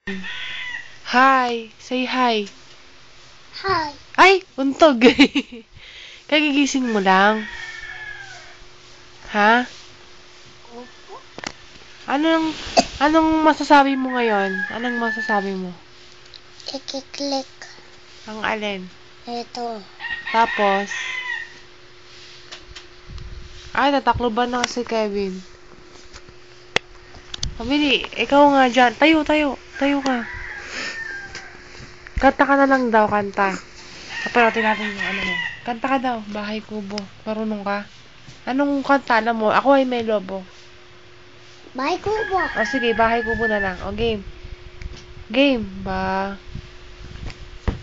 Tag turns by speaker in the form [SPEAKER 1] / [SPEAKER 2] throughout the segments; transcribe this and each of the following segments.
[SPEAKER 1] Hi. Say hi.
[SPEAKER 2] Hi.
[SPEAKER 1] Ay! Untog. Kagigising mo lang. Ha?
[SPEAKER 2] Opo.
[SPEAKER 1] Anong masasabi mo ngayon? Anong masasabi mo?
[SPEAKER 2] Kikiklik.
[SPEAKER 1] Ang alin?
[SPEAKER 2] Ito.
[SPEAKER 1] Tapos, natakloban na si Kevin. Pabili, ikaw nga dyan. Tayo. Tayo ka. Kanta ka na lang daw, kanta. Paparotin natin yung ano mo. Kanta ka daw, Bahay Kubo. Marunong ka? Anong kanta alam mo? Ako ay may lobo.
[SPEAKER 2] Bahay Kubo.
[SPEAKER 1] O sige, Bahay Kubo na lang. O game. Game.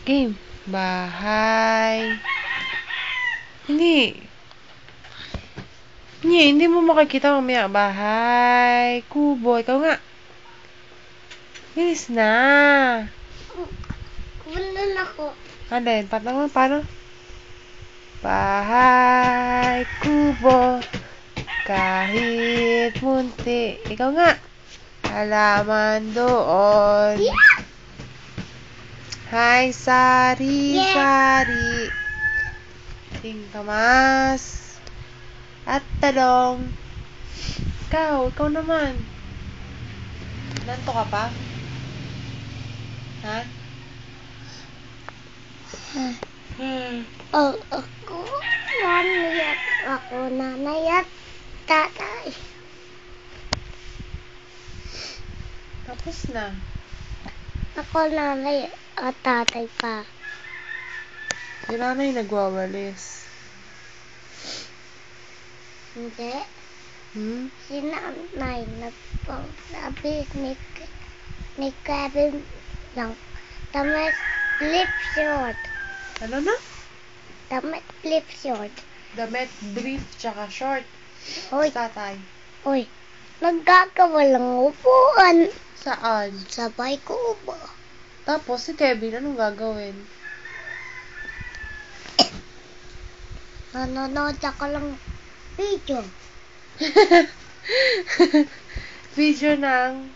[SPEAKER 1] Game. Bahay. Hindi. Hindi mo makikita mamaya. Bahay Kubo. Ikaw nga. Bilis na.
[SPEAKER 2] Kunan ako.
[SPEAKER 1] Alin? Paano? Bahay Kubo. Kahit munti. Ikaw nga. Halaman doon.
[SPEAKER 2] Yeah.
[SPEAKER 1] Hi, Sari. Ting Tomas. At Talong. Ikaw naman. Nanto ka pa? Ha?
[SPEAKER 2] Ako nanay at tatay.
[SPEAKER 1] Tapos na.
[SPEAKER 2] Ako nanay at tatay pa.
[SPEAKER 1] Si nanay nagwawalis.
[SPEAKER 2] Hindi. Si nanay nagpangsabi ni Kevin lang. Damit flip short.
[SPEAKER 1] Ano na?
[SPEAKER 2] Damit flip short.
[SPEAKER 1] Damit, brief, tsaka short.
[SPEAKER 2] Hoy,
[SPEAKER 1] Tatay.
[SPEAKER 2] hoy. Naggagawa lang upuan.
[SPEAKER 1] Saan?
[SPEAKER 2] Sabay ko ba?
[SPEAKER 1] Tapos si Kevin, anong gagawin?
[SPEAKER 2] Nanonood ako lang video.
[SPEAKER 1] Video ng...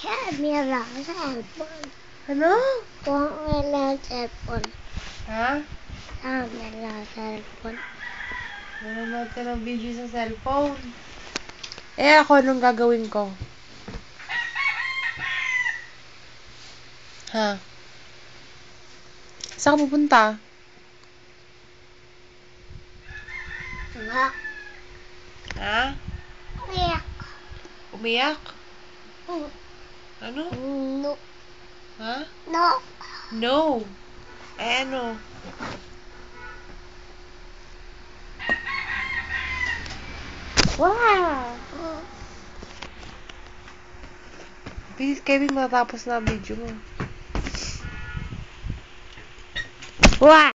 [SPEAKER 2] Camera, cellphone.
[SPEAKER 1] Ano?
[SPEAKER 2] Camera, cellphone.
[SPEAKER 1] Ha?
[SPEAKER 2] Camera, cellphone.
[SPEAKER 1] Nanonood ka ng video sa cellphone. Ako, anong gagawin ko? Ha? Saan ka pupunta?
[SPEAKER 2] Nga.
[SPEAKER 1] Ha?
[SPEAKER 2] Umiyak.
[SPEAKER 1] Umiyak? Ano?
[SPEAKER 2] No.
[SPEAKER 1] Ha?
[SPEAKER 2] No.
[SPEAKER 1] No. Ano? Wow! Bilis, Kevin, matapos na ang video mo. Wow!